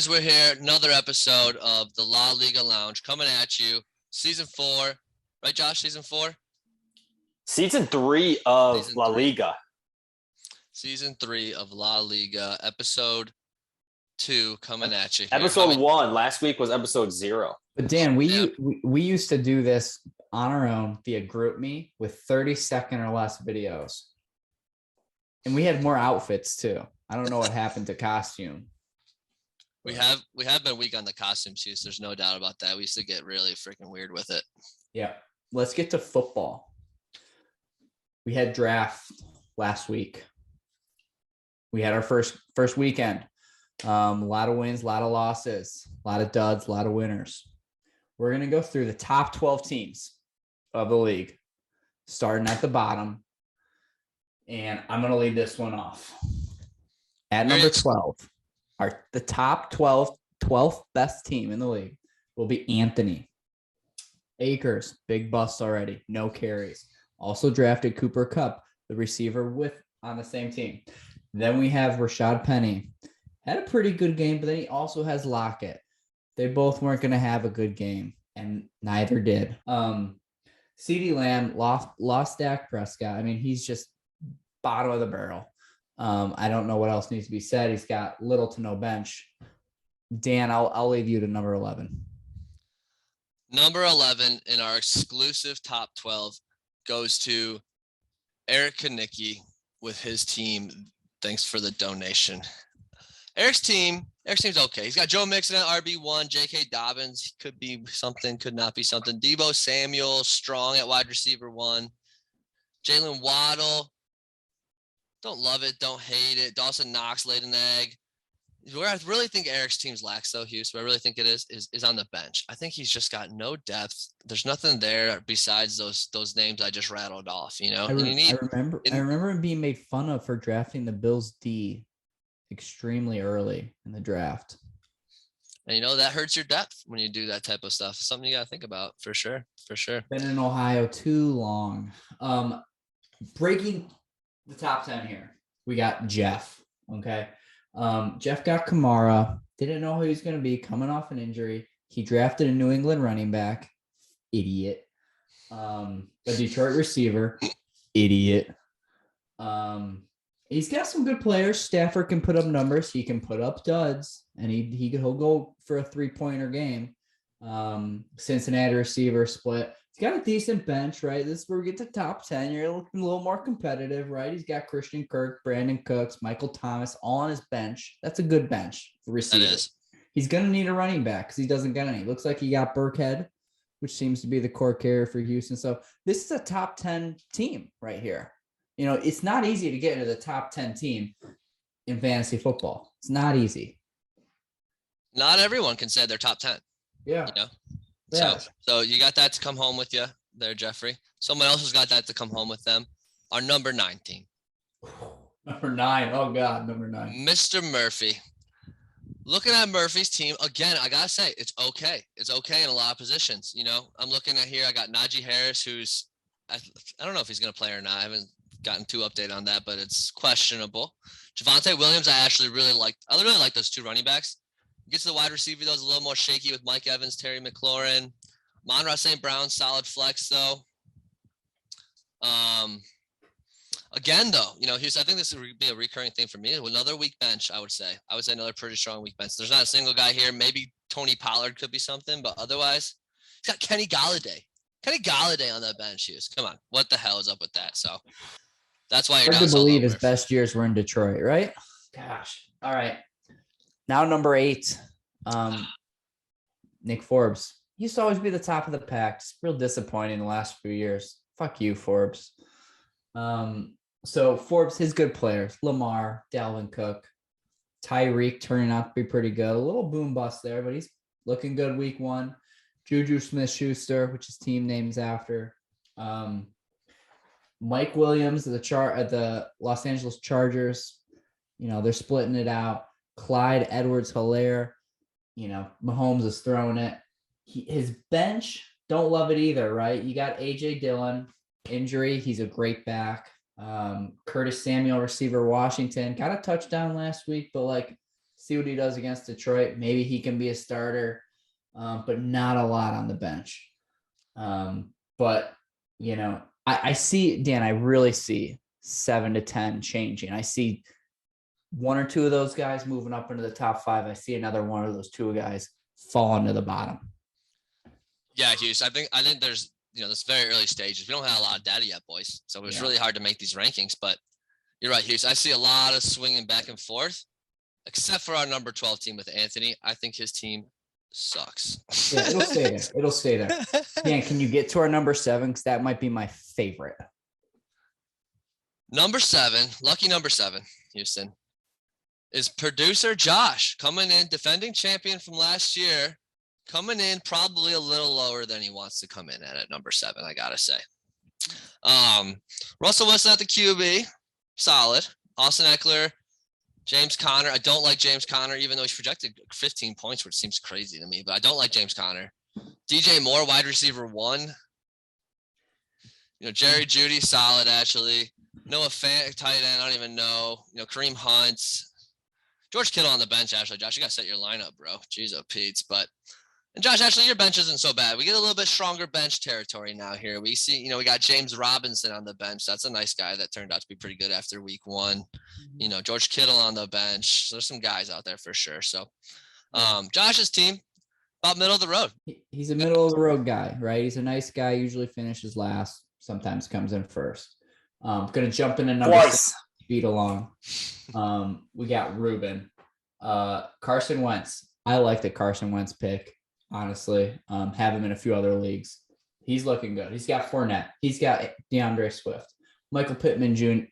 guys, we're here. Another episode of the La Liga Lounge coming at you. Season 4. Right, Josh? Season 4? Season 3 of Season La 3. Liga. Season 3 of La Liga. Episode 2 coming at you. Episode 1. Last week was episode 0. But Dan, we used to do this on our own via GroupMe with 30-second or less videos. And we had more outfits too. I don't know what happened to costume. We have been weak on the costumes use. There's no doubt about that. We used to get really freaking weird with it. Yeah. Let's get to football. We had draft last week. We had our first weekend. A lot of wins, a lot of losses, a lot of duds, a lot of winners. We're going to go through the top 12 teams of the league, starting at the bottom. And I'm going to lead this one off. At number 12, the top 12th best team in the league will be Anthony. Akers, big bust already, no carries. Also drafted Cooper Kupp, the receiver on the same team. Then we have Rashad Penny. Had a pretty good game, but then he also has Lockett. They both weren't going to have a good game, and neither did. CeeDee Lamb lost Dak Prescott. I mean, he's just bottom of the barrel. I don't know what else needs to be said. He's got little to no bench. Dan, I'll leave you to number 11. Number 11 in our exclusive top 12 goes to Eric Kanicki with his team. Thanks for the donation. Eric's team's okay. He's got Joe Mixon at RB1, J.K. Dobbins could be something, could not be something. Deebo Samuel, strong at wide receiver 1. Jalen Waddle, don't love it, don't hate it. Dawson Knox laid an egg. Where I really think Eric's team's lacks, though, Hughes, where I really think it is on the bench. I think he's just got no depth. There's nothing there besides those names I just rattled off, you know? I remember him being made fun of for drafting the Bills D extremely early in the draft. And, that hurts your depth when you do that type of stuff. It's something you got to think about, for sure. Been in Ohio too long. Breaking the top 10 here, we got Jeff, okay? Jeff got Kamara. Didn't know who he was going to be coming off an injury. He drafted a New England running back. Idiot. A Detroit receiver. Idiot. He's got some good players. Stafford can put up numbers. He can put up duds, and he'll go for a 3-pointer game. Cincinnati receiver split. He's got a decent bench, right? This is where we get to top 10. You're looking a little more competitive, right? He's got Christian Kirk, Brandon Cooks, Michael Thomas all on his bench. That's a good bench for receivers. He's going to need a running back because he doesn't get any. Looks like he got Burkhead, which seems to be the core carrier for Houston. So this is a top 10 team right here. It's not easy to get into the top 10 team in fantasy football. It's not easy. Not everyone can say they're top 10. Yeah. Yeah. So you got that to come home with you there, Jeffrey. Someone else has got that to come home with them. Our number 9 team. Number 9. Oh, God, number 9. Mr. Murphy. Looking at Murphy's team, again, I got to say, it's okay. It's okay in a lot of positions. I'm looking at here, I got Najee Harris, who's, I don't know if he's going to play or not. I haven't gotten too updated on that, but it's questionable. Javonte Williams, I really like those 2 running backs. Gets to the wide receiver, though, is a little more shaky with Mike Evans, Terry McLaurin. Amon-Ra St. Brown, solid flex, though. Again, though, I think this would be a recurring thing for me. Another weak bench, I would say. Another pretty strong weak bench. There's not a single guy here. Maybe Tony Pollard could be something, but otherwise, he's got Kenny Galladay. Kenny Galladay on that bench, Hughes. Come on. What the hell is up with that? So that's why you're hard to believe his best years were in Detroit, right? Gosh. All right. Now number 8, Nick Forbes. He used to always be the top of the pack. It's real disappointing the last few years. Fuck you, Forbes. So Forbes, his good players, Lamar, Dalvin Cook, Tyreek turning out to be pretty good. A little boom bust there, but he's looking good week 1. Juju Smith-Schuster, which his team names after. Mike Williams, the Los Angeles Chargers. They're splitting it out. Clyde Edwards-Helaire, Mahomes is throwing it. His bench, don't love it either, right? You got A.J. Dillon, injury. He's a great back. Curtis Samuel, receiver, Washington. Got a touchdown last week, but see what he does against Detroit. Maybe he can be a starter, but not a lot on the bench. But, I see, Dan, I really see 7 to 10 changing. I see one or two of those guys moving up into the top 5. I see another one of those two guys fall into the bottom. Yeah, Hughes. I think there's, this very early stages. We don't have a lot of data yet, boys. So it's really hard to make these rankings. But you're right, Hughes. I see a lot of swinging back and forth, except for our number 12 team with Anthony. I think his team sucks. Yeah, it'll stay there. It'll stay there. Dan, can you get to our number 7? Because that might be my favorite. Number 7, lucky number 7, Houston, is producer Josh, coming in, defending champion from last year, coming in probably a little lower than he wants to come in at number 7, I gotta say. Russell Wilson at the QB, solid. Austin Eckler, James Conner. I don't like James Conner, even though he's projected 15 points, which seems crazy to me, but I don't like James Conner. DJ Moore, wide receiver 1. Jerry Jeudy, solid, actually. Noah Fant, tight end, I don't even know. Kareem Hunt. George Kittle on the bench, actually. Josh, you got to set your lineup, bro. Jeez, oh, Pete's. And Josh, actually, your bench isn't so bad. We get a little bit stronger bench territory now here. We see, we got James Robinson on the bench. That's a nice guy that turned out to be pretty good after week 1. George Kittle on the bench. There's some guys out there for sure. So, Josh's team, about middle of the road. He's a middle of the road guy, right? He's a nice guy, usually finishes last, sometimes comes in first. Going to jump into number 6, speed along. We got Ruben. Carson Wentz. I like the Carson Wentz pick, honestly. Have him in a few other leagues. He's looking good. He's got Fournette. He's got DeAndre Swift. Michael Pittman Jr.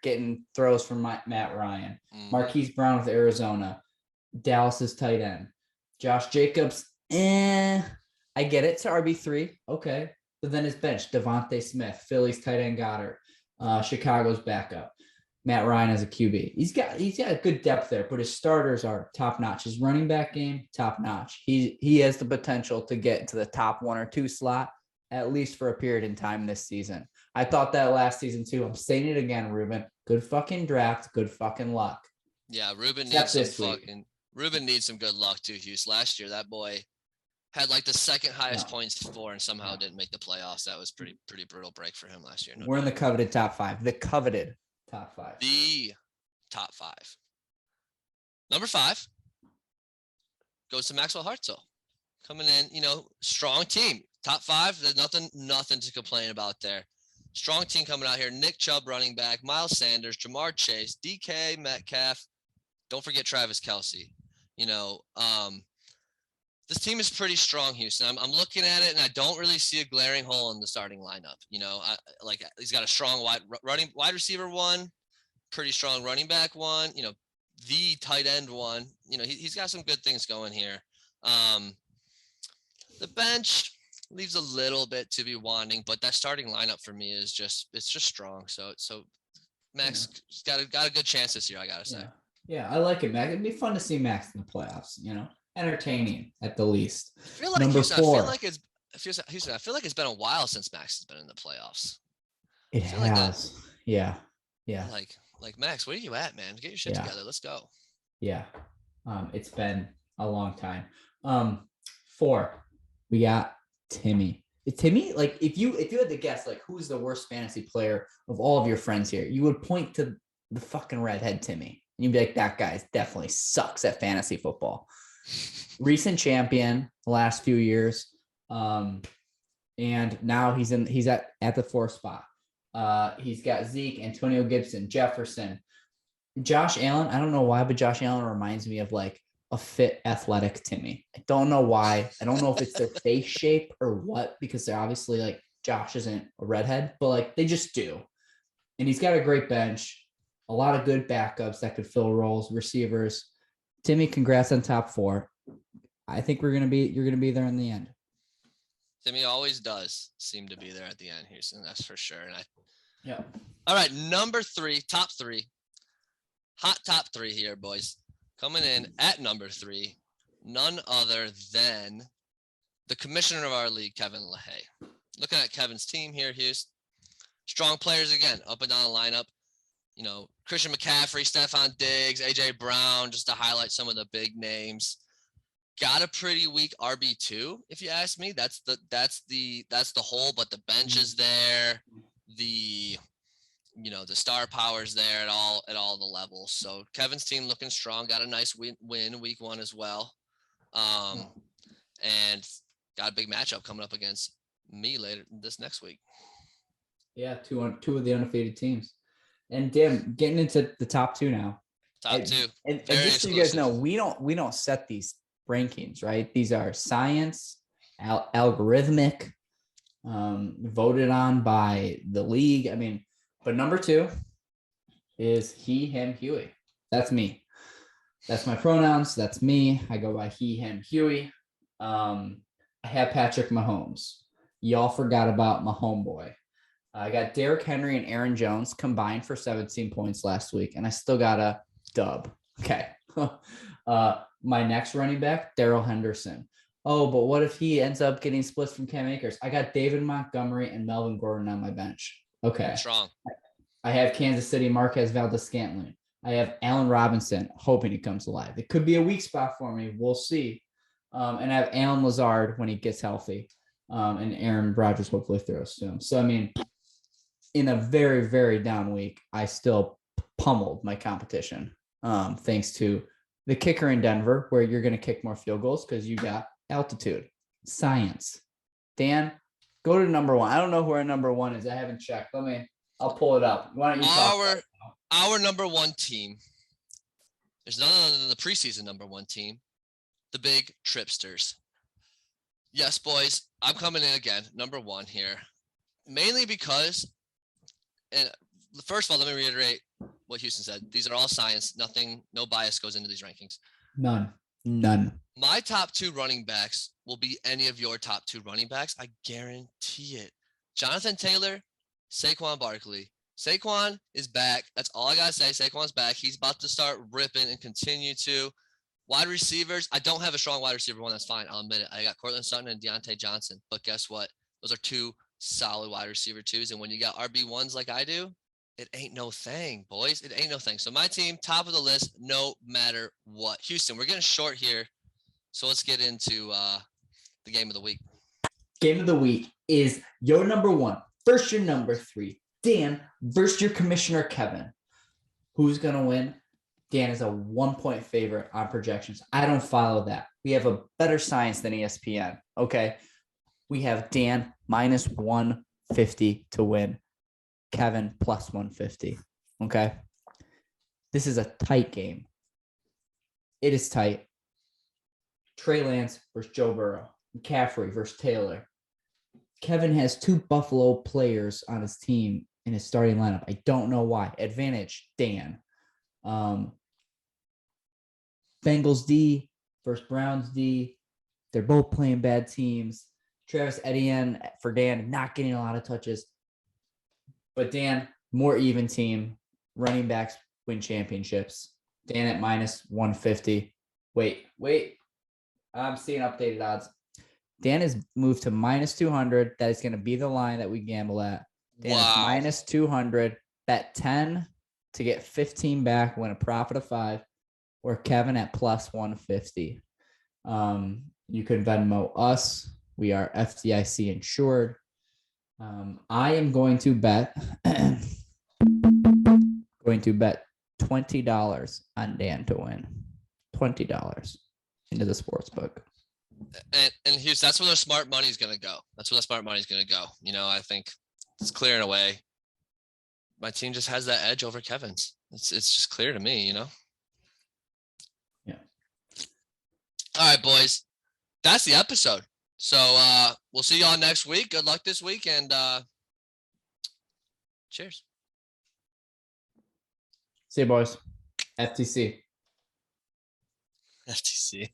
getting throws from Matt Ryan. Marquise Brown with Arizona. Dallas's tight end. Josh Jacobs. I get it to RB3. Okay. But then his bench, Devontae Smith, Philly's tight end Goddard, Chicago's backup, Matt Ryan as a QB. He's got a good depth there, but his starters are top notch. His running back game, top notch. He has the potential to get into the top 1 or 2 slot, at least for a period in time this season. I thought that last season too. I'm saying it again, Ruben. Good fucking draft, good fucking luck. Yeah, Ruben needs some good luck too, Hughes. Last year, that boy had like the second highest points for and somehow didn't make the playoffs. That was pretty brutal break for him last year. We're in the coveted top 5. The coveted top 5. The top 5. Number 5 goes to Maxwell Hartzell. Coming in, strong team. Top 5, there's nothing to complain about there. Strong team coming out here. Nick Chubb, running back. Miles Sanders, Jamar Chase, DK Metcalf. Don't forget Travis Kelce. This team is pretty strong, Houston. I'm looking at it, and I don't really see a glaring hole in the starting lineup. He's got a strong wide receiver 1, pretty strong running back 1. The tight end 1. He's got some good things going here. The bench leaves a little bit to be wanting, but that starting lineup for me is just strong. So Max got a good chance this year, I gotta say. Yeah, I like it, Max. It'd be fun to see Max in the playoffs. Entertaining at the least. I feel like Number 4. I feel like it's been a while since Max has been in the playoffs. It has. Yeah. Like Max, where are you at, man? Get your shit together. Let's go. Yeah. It's been a long time. 4. We got Timmy. Timmy, like if you had to guess, like who's the worst fantasy player of all of your friends here, you would point to the fucking redhead Timmy. And you'd be like, that guy definitely sucks at fantasy football. Recent champion the last few years. And now he's at the 4th spot. He's got Zeke, Antonio Gibson, Jefferson, Josh Allen. I don't know why, but Josh Allen reminds me of like a fit athletic Timmy. I don't know why. I don't know if it's their face shape or what, because they're obviously like Josh isn't a redhead, but like they just do. And he's got a great bench, a lot of good backups that could fill roles, receivers. Timmy, congrats on top 4. I think you're gonna be there in the end. Timmy always does seem to be there at the end, Houston. That's for sure. Yeah. All right, number 3, top 3, hot top 3 here, boys. Coming in at number 3, none other than the commissioner of our league, Kevin LaHaye. Looking at Kevin's team here, Houston. Strong players again, up and down the lineup. Christian McCaffrey, Stephon Diggs, AJ Brown, just to highlight some of the big names. Got a pretty weak RB2, if you ask me. That's the whole, but the bench is there. The star power's there at all the levels. So Kevin's team looking strong. Got a nice win week 1 as well. And got a big matchup coming up against me later this next week. Yeah, two of the undefeated teams. And damn, getting into the top 2 now. Top 2. And just so you guys know, we don't set these rankings, right? These are science, algorithmic, voted on by the league. I mean, but number 2 is he, him, Huey. That's me. That's my pronouns. That's me. I go by he, him, Huey. I have Patrick Mahomes. Y'all forgot about my homeboy. I got Derrick Henry and Aaron Jones combined for 17 points last week, and I still got a dub. Okay. My next running back, Darrell Henderson. Oh, but what if he ends up getting splits from Cam Akers? I got David Montgomery and Melvin Gordon on my bench. Okay. Strong. I have Kansas City, Marquez Valdes-Scantling. I have Allen Robinson, hoping he comes alive. It could be a weak spot for me. We'll see. And I have Allen Lazard when he gets healthy. And Aaron Rodgers hopefully throws to him. So, I mean, in a very, very down week, I still pummeled my competition, thanks to the kicker in Denver, where you're going to kick more field goals because you got altitude. Science. Dan, go to number 1. I don't know who our number 1 is. I haven't checked. I'll pull it up. Why don't you our number 1 team? There's none other than the preseason number 1 team, the Big Tripsters. Yes, boys, I'm coming in again, number 1 here, mainly because, and first of all, let me reiterate what Houston said. These are all science. No bias goes into these rankings. None. My top 2 running backs will be any of your top 2 running backs. I guarantee it. Jonathan Taylor, Saquon Barkley. Saquon is back. That's all I got to say. Saquon's back. He's about to start ripping and continue to. Wide receivers, I don't have a strong wide receiver 1. That's fine. I'll admit it. I got Cortland Sutton and Deontay Johnson. But guess what? Those are 2 solid wide receiver 2s. And when you got RB1s like I do, it ain't no thing, boys. It ain't no thing. So my team, top of the list, no matter what. Houston, we're getting short here. So let's get into the game of the week. Game of the week is your number 1 versus your number 3. Dan versus your commissioner, Kevin. Who's going to win? Dan is a 1-point favorite on projections. I don't follow that. We have a better science than ESPN. Okay. We have Dan minus 150 to win. Kevin plus 150. Okay. This is a tight game. It is tight. Trey Lance versus Joe Burrow. McCaffrey versus Taylor. Kevin has 2 Buffalo players on his team in his starting lineup. I don't know why. Advantage, Dan. Bengals D versus Browns D. They're both playing bad teams. Travis Etienne for Dan, not getting a lot of touches. But Dan, more even team. Running backs win championships. Dan at minus 150. Wait. I'm seeing updated odds. Dan has moved to minus 200. That is going to be the line that we gamble at. Dan is minus 200. Bet 10 to get 15 back, win a profit of 5. Or Kevin at plus 150. You can Venmo us. We are FDIC insured. I am going to bet $20 on Dan to win. $20 into the sports book. And here's that's where the smart money is going to go. I think it's clearing away. My team just has that edge over Kevin's. It's just clear to me, Yeah. All right, boys. That's the episode. So we'll see y'all next week. Good luck this week, and cheers. See you, boys. FTC. FTC.